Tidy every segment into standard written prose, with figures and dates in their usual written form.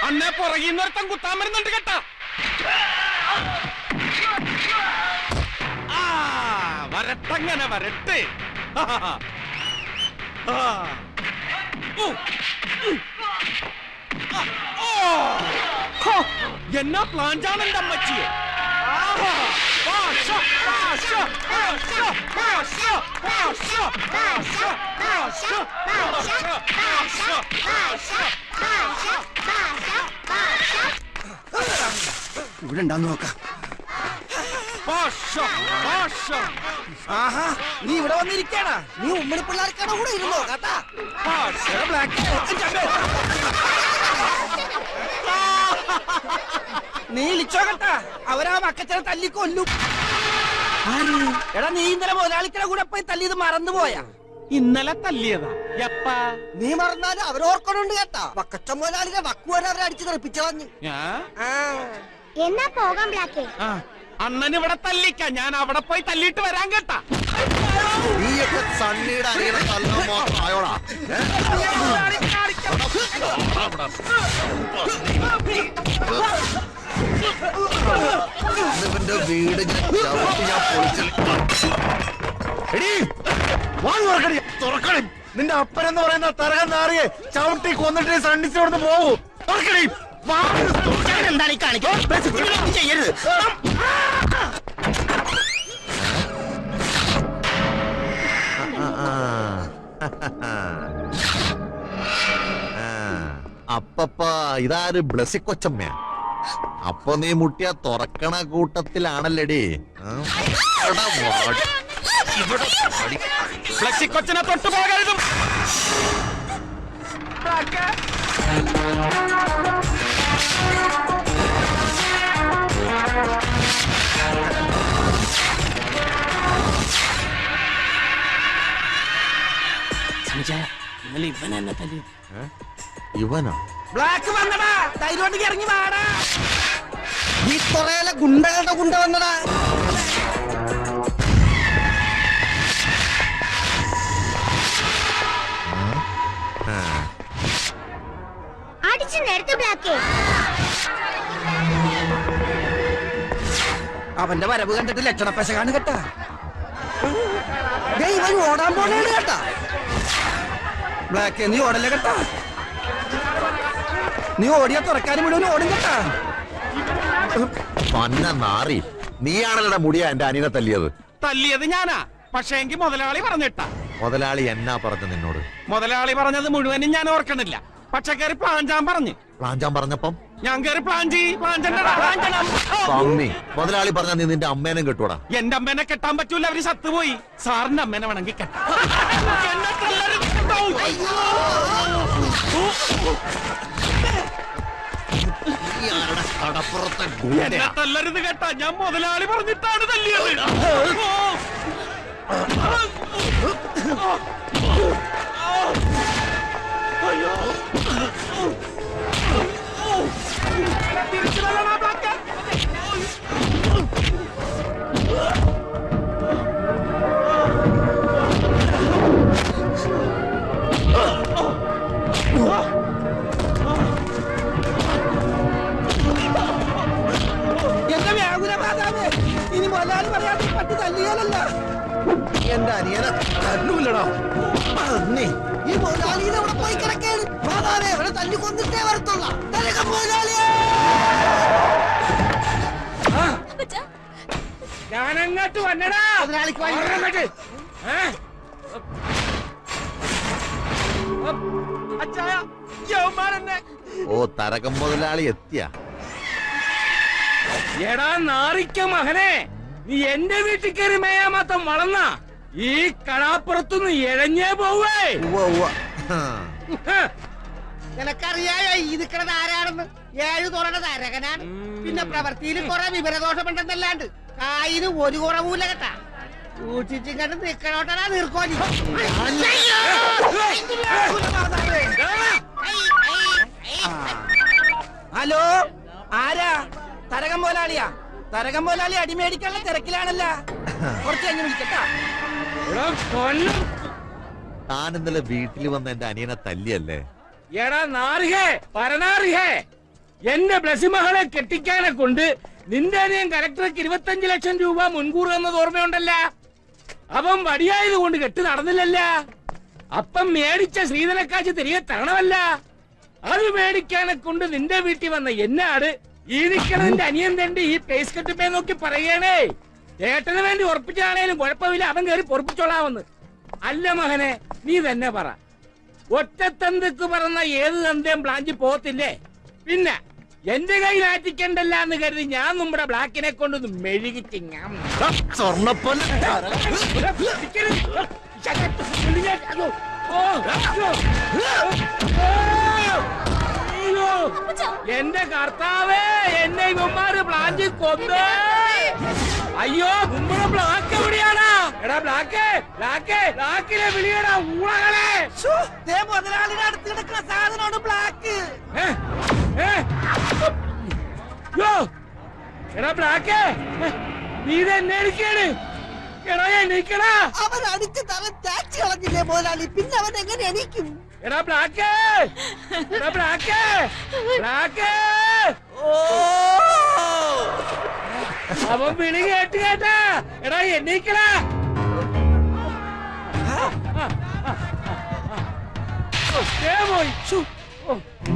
അന്നെ പുറകിന്നൊരുത്തം കുത്താൻ വരുന്നുണ്ട് കേട്ടാ. വരട്ടങ്ങനെ വരട്ടെ. എന്നാ പ്ലാഞ്ചാണ് എന്റെ അമ്മച്ചിയെ. ഇവിടെ ഉണ്ടാന്ന് നോക്കാം. ആഹാ, നീ ഇവിടെ വന്നിരിക്കാണ്. നീ ഉമ്മണി പിള്ളേർക്കാണ് കൂടെ ഇരുന്നോ കേട്ടാ. നീ ഇളിച്ചോ കേട്ടാ, അവരാ മക്കച്ചനെ തല്ലിക്കൊല്ലും. എടാ, നീ ഇന്നലെ മുതലാളിക്കടെ കൂടെ പോയി തല്ലിയത് മറന്നുപോയാ? ഇന്നലെ തല്ലിയതാ എപ്പാ? നീ മറന്നാലും അവരോർക്കണുണ്ട് കേട്ടാ. വക്കച്ച മുതലാളിനെ വക്കുവരെ അവരെ അടിച്ചു തെറിപ്പിച്ചു കളഞ്ഞു. എന്നാ പോകാം ബ്ലാക്കേ. അണ്ണന് ഇവിടെ തല്ലിക്ക, ഞാൻ അവിടെ പോയി തല്ലിട്ട് വരാൻ കേട്ടാ. നീയൊക്കെ സണ്ണിയുടെ അറിയണ തല്ലാൻ മാത്രമായോടാ. ഇവന്റെ വീട് ഞാൻ തുറക്കണി. നിന്റെ അപ്പനെന്ന് പറയുന്ന തരകൻ നാറിയെ ചവിട്ടി കൊന്നിട്ട് സണ്ണിച്ചോടന്ന് പോവൂ. തുറക്കണി. എന്താണ് ഈ കാണിക്കാൻ ചെയ്യരുത്. അപ്പപ്പ ഇതാര് ബ്ലസ്സിക്കൊച്ചമ്മ. അപ്പൊ നീ മുട്ടിയ തുറക്കണ കൂട്ടത്തിലാണല്ലേടി. ബ്ലസ്സിക്കൊച്ചനെ തൊട്ടു പോകരുതും. ഇവനോ? ബ്ലാക്ക് വന്നടാ, തൈലോട്ടിക്ക് ഇറങ്ങി വാടാ. ഈ കൊറേല ഗുണ്ടകളുടെ ഗുണ്ട വന്നടാ. അടിച്ചു നേരത്തെ ബ്ലാക്കേ. അവന്റെ വരവ് കണ്ടിട്ട് ലക്ഷണപ്പശകാണ് കേട്ടാ. ഇവൻ ഓടാൻ പോണേണ് കേട്ടാ. ബ്ലാക്ക്, നീ ഓടല്ലേ കേട്ടാ. നീ ഓടിയാ തുറക്കാനും മുഴുവൻ ഓടും കേട്ടാ. പന്ന നാറി, നീയാണല്ലോ മുടിയാ എന്റെ അനിയനെ തല്ലിയത്. തല്ലിയത് ഞാനാ, പക്ഷേ എങ്കിൽ മുതലാളി പറഞ്ഞിട്ടാ. മുതലാളി എന്നാ പറഞ്ഞു നിന്നോട്? മുതലാളി പറഞ്ഞത് മുഴുവനും ഞാൻ ഓർക്കണില്ല, പക്ഷെ കയറി പ്ലാഞ്ചാൻ പറഞ്ഞു. പ്ലാഞ്ചാൻ പറഞ്ഞപ്പം ഞാൻ കയറി പ്ലാഞ്ചി. മുതലാളി പറഞ്ഞ നീ നിന്റെ അമ്മേനെ കെട്ടൂടാ. എന്റെ അമ്മേനെ കെട്ടാൻ പറ്റൂല, അവര് സത്തുപോയി. സാറിന്റെ അമ്മേനെ വേണമെങ്കിൽ കെട്ടാം. എന്നെ തല്ലരുത് കേട്ടാ, ഞാൻ മുതലാളി പറഞ്ഞിട്ടാണ് തല്ലിയത്. തിരിച്ചു വരണ ബ്ലാക്ക്. എന്റെ വ്യാകുല മാതാവേ, ഇനി മുതലാളി പറയാതെ പട്ടി തല്ലിയാലല്ല. എന്റെ അനിയനെ തല്ലൂല്ലടാ. ഈ മുതലാളിയുടെ അവിടെ പോയി കിടക്കേണ്. മാതാവേ, ഇവിടെ തല്ലി കൊന്നിട്ടേ വരത്തുള്ള മുതലാളിയെ. ഞാനങ്ങോട്ട് വന്നടാ. മുതലാളിക്ക് ഓ, തരകം മുതലാളി എത്തിയ. എടാ നാറിക്ക മകനെ, നീ എന്റെ വീട്ടിൽ കയറി മേയാ മാത്രം വളർന്ന ഈ കടാപ്പുറത്തുനിന്ന് എഴഞ്ഞേ പോവേ. നിനക്കറിയായോ ഈ നിൽക്കണത് ആരാണെന്ന്? 7 തുറന്ന തരകനാണ്. പിന്നെ പ്രവൃത്തിയിൽ കുറെ വിവരദോഷമുണ്ടെന്നല്ലാണ്ട് കായിന് ഒരു കുറവൂല കേട്ടാ. സൂക്ഷിച്ചിങ്ങട്ട് നിക്കണോട്ടാ നീർക്കോലി. ഹലോ, ആരാ? തരകം മുതലാളിയാ. തരകം മുതലാളി അടിമേടിക്കാനുള്ള തിരക്കിലാണല്ല. കുറച്ച് കഴിഞ്ഞ് വിളിക്കട്ടാ. താൻ ഇന്നലെ വീട്ടിൽ വന്ന എന്റെ അനിയനെ തല്ലിയല്ലേ? എടാ നാറിഹേ, പരനാറിഹേ, എന്റെ ബ്ലസിമകളെ കെട്ടിക്കാനെ കൊണ്ട് നിന്റെ അനിയൻ കലക്ടർക്ക് 25 ലക്ഷം രൂപ മുൻകൂർ എന്നത് ഓർമ്മയുണ്ടല്ല. അവൻ വടിയായത് കൊണ്ട് കെട്ട് നടന്നില്ലല്ല. അപ്പം മേടിച്ച ശ്രീധനക്കാശ് തിരികെ തരണമല്ല. അത് മേടിക്കാനെ കൊണ്ട് നിന്റെ വീട്ടിൽ വന്ന എന്നാട് ഈ നിൽക്കണതിന്റെ അനിയൻ തന്റെ ഈ പേസ് കെട്ടുമേ നോക്കി പറയണേ. ചേട്ടന് വേണ്ടി ഉറപ്പിച്ചാണേലും കുഴപ്പമില്ല, അവൻ കയറി പൊറപ്പിച്ചോളാമെന്ന്. അല്ല മകനെ, നീ തന്നെ പറ. ഒറ്റത്തന്തക്ക് പറഞ്ഞ ഏത് തന്തയും ബ്ലാഞ്ചി പോകത്തില്ലേ? പിന്നെ എന്റെ കയ്യിൽ ആറ്റിക്കണ്ടല്ല എന്ന് കരുതി ഞാൻ നമ്മുടെ ബ്ലാക്കിനെ കൊണ്ടൊന്ന് മെഴുകിച്ച് ഞാൻ എന്റെ കർത്താവേ, എന്നെ ഇവന്മാര് ബ്ലാഞ്ചി കൊന്ന്. അയ്യോ, നമ്മുടെ ബ്ലാക്ക് എവിടെയാണാ? എടാ ബ്ലാക്ക്, ബ്ലാക്ക്, ബ്ലാക്കിലെ വിളിയടാ ഊളകളെ. മുതലാളിയുടെ അടുത്ത് കിടക്കുന്ന സാധനമാണ് ബ്ലാക്ക്. എടാ ബ്ലാക്ക്, നീ തന്നെ എടുക്കാണ്. എടാ എണീക്കടാ. അവൻ അടിച്ച് തല താച്ച് കളഞ്ഞില്ലേ മുതലാളി, പിന്നെ അവൻ എങ്ങനെ എണീക്കും? എടാ ബ്ലാക്ക്, എടാ ബ്ലാക്ക്, ബ്ലാക്ക്. അവൻ വിളി കേട്ടാ. എടാ എണീക്കടാ. പോയി.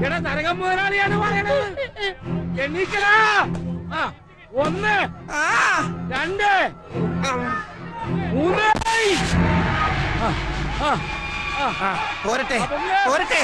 എടാ തരകം മുതലാളിയാണ് പറയണത്. എണീക്കടാ. 1 2 3 പോരട്ടെ പോരട്ടെ.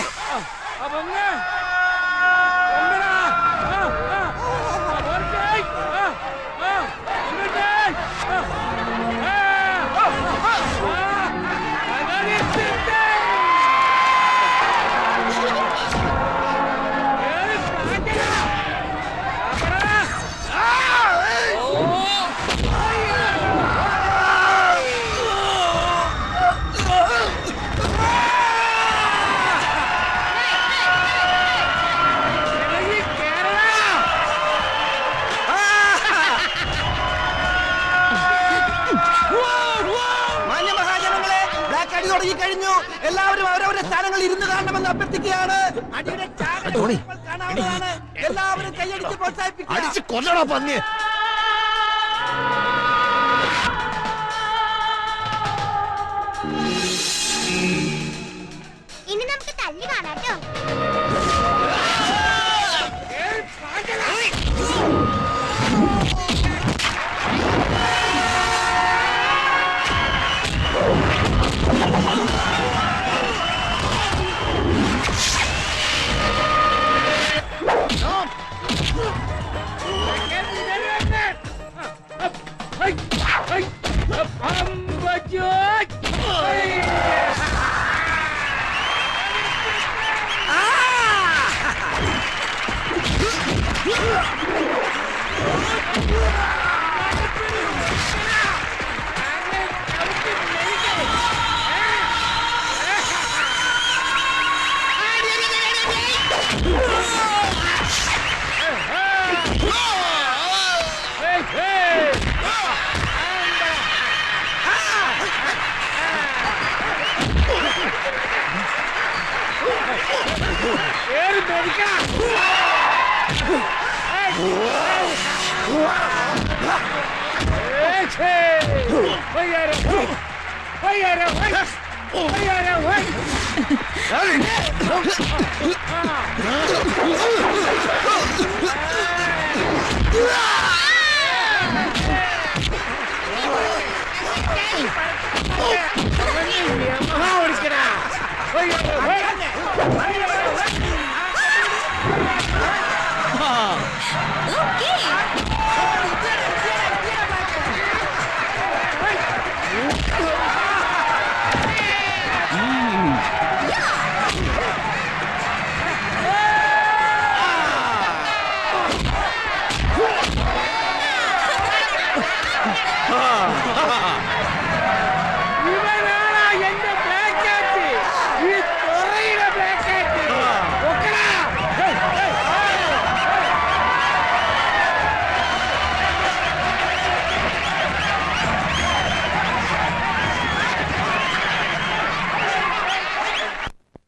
കഴിഞ്ഞു. എല്ലാവരും അവരവരുടെ സ്ഥാനങ്ങളിൽ ഇരുന്ന് കാണണമെന്ന് അഭ്യർത്ഥിക്കുകയാണ്. അടിയുടെ കാണാവുന്നതാണ്. എല്ലാവരും കൈയടിച്ച് പ്രോത്സാഹിപ്പിക്കുക. അടിച്ച് കൊല്ലടാ പന്നി. ഇനി നമുക്ക് തല്ലി കാണാട്ടോ.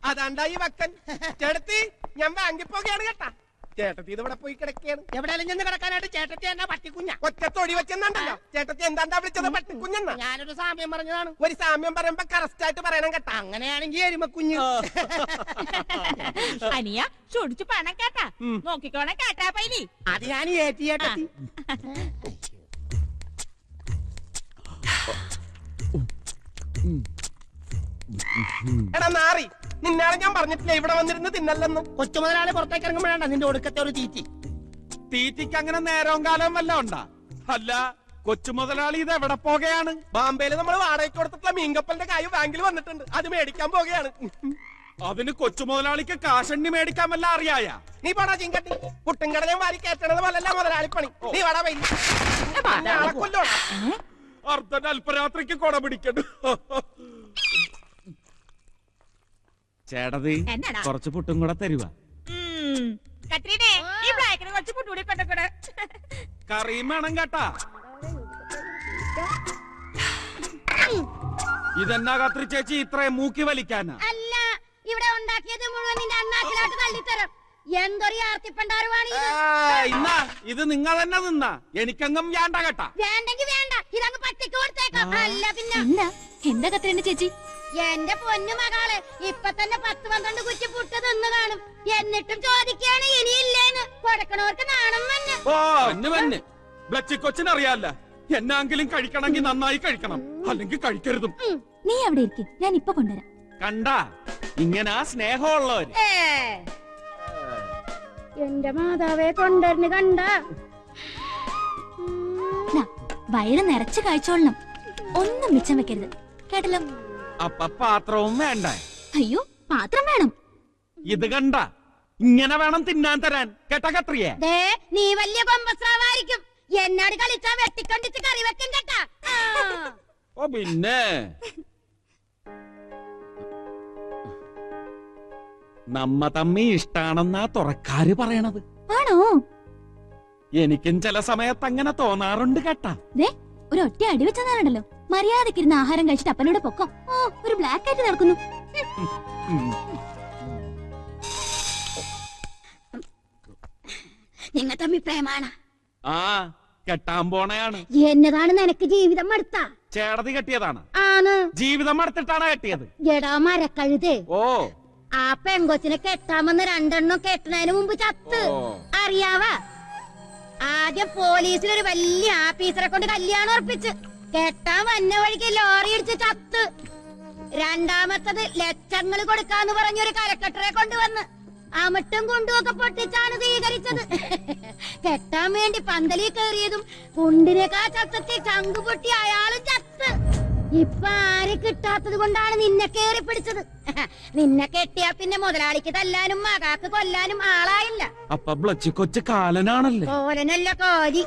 അതാണ്ടായി വക്കൻ ചേട്ടത്തി, ഞാൻ ബാങ്കിൽ പോകുകയാണ് കേട്ടാ. ചേട്ടത്തി ഇത് ഇവിടെ പോയി കിടക്കുകയാണ്. എവിടെയെങ്കിലും ചെന്ന് കിടക്കാനായിട്ട് ചേട്ടത്തി എന്നാ പട്ടിക്കുഞ്ഞ. ഒറ്റത്തൊടി വെച്ചെന്നുണ്ടല്ലോ. ചേട്ടത്തി എന്താണ്ടാ വിളിച്ചത്? പട്ടിക്കുഞ്ഞെന്നാ. ഞാനൊരു സാമ്യം പറഞ്ഞതാണ്. ഒരു സാമ്യം പറയുമ്പോ കറക്റ്റ് ആയിട്ട് പറയണം കേട്ടാ. അങ്ങനെയാണെങ്കിൽ എരുമക്കുഞ്ഞ്. അനിയ ചൊടിച്ചു പണം കേട്ടാ നോക്കിക്കോണ കേട്ടാ പൈലി. അത് ഞാൻ ഏറ്റി ചേട്ടത്തി. എടാ നാറി, നിന്നാളെ ഞാൻ പറഞ്ഞിട്ടില്ല ഇവിടെ വന്നിരുന്ന് തിന്നല്ലെന്ന്. കൊച്ചു മുതലാളി പുറത്തേക്ക് ഇറങ്ങുമ്പോഴാണ് നിന്റെ ഒടുക്കത്തെ ഒരു തീറ്റി. തീറ്റിക്ക് അങ്ങനെ നേരവും കാലവും വല്ല ഉണ്ടാ? അല്ല, കൊച്ചു മുതലാളി ഇത് എവിടെ പോകുകയാണ്? ബാംബെയില് നമ്മൾ വാടകയ്ക്ക് കൊടുത്തിട്ടുള്ള മീൻകപ്പലിന്റെ കായ് ബാങ്കിൽ വന്നിട്ടുണ്ട്. അത് മേടിക്കാൻ പോകുകയാണ്. അതിന് കൊച്ചു മുതലാളിക്ക് കാശണ്ണി മേടിക്കാൻ വല്ല അറിയായ? നീ പോടാ ചിങ്കട്ടി. പുട്ടുംകടലയും വാരി കയറ്റണത് പോലല്ല മുതലാളിപ്പണി. നീ വാടാ പൈ. കൊല്ലോടാ. അർദ്ധ അല്പരാത്രിക്ക് കൊട പിടിക്കണ്ട. ചേട്ടതി എന്നാടാ? കുറച്ച് പുട്ടും കൂടെ തരുവാ. കത്രീനെ ഈ ബ്ലാക്കിന് കുറച്ച് പുട്ടൂടി കൊണ്ടക്കൂടെ. കറിയും വേണം കേട്ടാ. ഇതെന്നാ കത്രി ചേച്ചി ഇത്രയും മൂക്കി വലിക്കാനാ? അല്ല, ഇവിടെ ഉണ്ടാക്കിയത് മുഴുവൻ നിന്റെ അണ്ണാക്കിലോട്ട് തള്ളിത്തരം. എന്തൊരു ആർത്തിപ്പണ്ടാറുവാണ് ഇത്. ഇന്നാ ഇത് നിങ്ങൾ തന്നെ നിന്നാ, എനിക്കങ്ങും വേണ്ട കേട്ടാ. വേണ്ടെങ്കി വേണ്ട, ഇതങ്ങ് പട്ടിക്ക് കൊടുത്തേക്കാം. അല്ല പിന്നെ എന്താ കത്രീന ചേച്ചി? എന്റെ പൊന്നു മകളെ, ഇപ്പൊ തന്നെ 10-12 കുറ്റി പുട്ട് തിന്നു കാണും. എന്നിട്ടും ചോദിക്കാണ് ഇനിയില്ലേന്ന്. കൊടുക്കണവർക്ക് നാണം വന്ന്. ഓ വന്ന് ബ്ലച്ചിക്കൊച്ചിനറിയാല്ല. എന്നാങ്കിലും കഴിക്കണമെങ്കിൽ നന്നായി കഴിക്കണം, അല്ലെങ്കിൽ കഴിക്കരുതും. നീ അവിടെ ഇരിക്കെ, ഞാൻ ഇപ്പൊ കൊണ്ടുവരാം. കണ്ടാ ഇങ്ങനെ സ്നേഹമുള്ളവര്. എന്റെ മാതാവെ കൊണ്ടുവരുന്നു കണ്ട. വയറ് നിറച്ച് കഴിച്ചോളണം, ഒന്നും മിച്ചം വെക്കരുത് കേട്ടല്ലോ. അപ്പൊ പാത്രവും വേണ്ട. അയ്യോ, പാത്രം വേണം. ഇത് കണ്ട ഇങ്ങനെ വേണം തിന്നാൻ തരാൻ കേട്ടാ കത്രിയെ. ദേ, നീ വലിയ കൊമ്പസ്രാവായിരിക്കും. എന്നോട് കളിച്ചാ വെട്ടിക്കൊണ്ടിച്ച് കറി വെക്കും കേട്ടാ. ഓ പിന്നെ നമ്മ തമ്മി ഇഷ്ടാണെന്നാ തുറക്കാര് പറയണത്. ആണോ? എനിക്കും ചില സമയത്ത് അങ്ങനെ തോന്നാറുണ്ട് കേട്ടാ. ദേ, ഒരു ഒറ്റ അടി വെച്ചാലുണ്ടല്ലോ, മര്യാദക്കിരുന്ന് ആഹാരം കഴിച്ചിട്ട് അപ്പനോട് പൊക്കം. ഓ, ഒരു ബ്ലാക്ക് ആയിട്ട് നടക്കുന്നു. നിങ്ങ തമ്മി പ്രേമാണ്. ആ കെട്ടാൻ പോണയാണ്. എന്നതാണ് നിനക്ക് ജീവിതം മടുത്ത? ചേടതി കെട്ടിയതാണ്. ആണ്. ജീവിതം മടുത്തിട്ടാണ് കെട്ടിയത്. എടാ മരക്കഴുത്, ഓ ആ പെങ്കൊച്ചിനെ കെട്ടാമെന്ന് 2 എണ്ണം കെട്ടുന്നതിന് മുമ്പ് ചത്ത്. ഓ. അറിയാവാ? ആദ്യം പോലീസിലൊരു വലിയ ആഫീസറെ കൊണ്ട് കല്യാണം ഉറപ്പിച്ച്, കെട്ടാൻ വന്ന വഴിക്ക് ലോറി ഇടിച്ച് ചത്ത്. രണ്ടാമത്തത് ലക്ഷങ്ങൾ കൊടുക്കാന്ന് പറഞ്ഞൊരു കരക്കട്ടറെ കൊണ്ടുവന്ന് അമിട്ടും കുണ്ടുമൊക്കെ പൊട്ടിച്ചാണ് സ്വീകരിച്ചത്. കെട്ടാൻ വേണ്ടി പന്തലിൽ കയറിയതും കുണ്ടിനേക്കാ ചത്തത്തിൽ ചങ്കു പൊട്ടി അയാളും ചത്ത്. ഇപ്പൊ ആരെ കിട്ടാത്തത് കൊണ്ടാണ് നിന്നെ കേറി പിടിച്ചത്. നിന്നെ കെട്ടിയാ പിന്നെ മുതലാളിക്ക് തല്ലാനും മകാക്ക് കൊല്ലാനും ആളായില്ല. അപ്പൊ ബ്ലച്ചിക്കൊച്ച് കാലനാണല്ലേ? കോലനല്ല കോലി.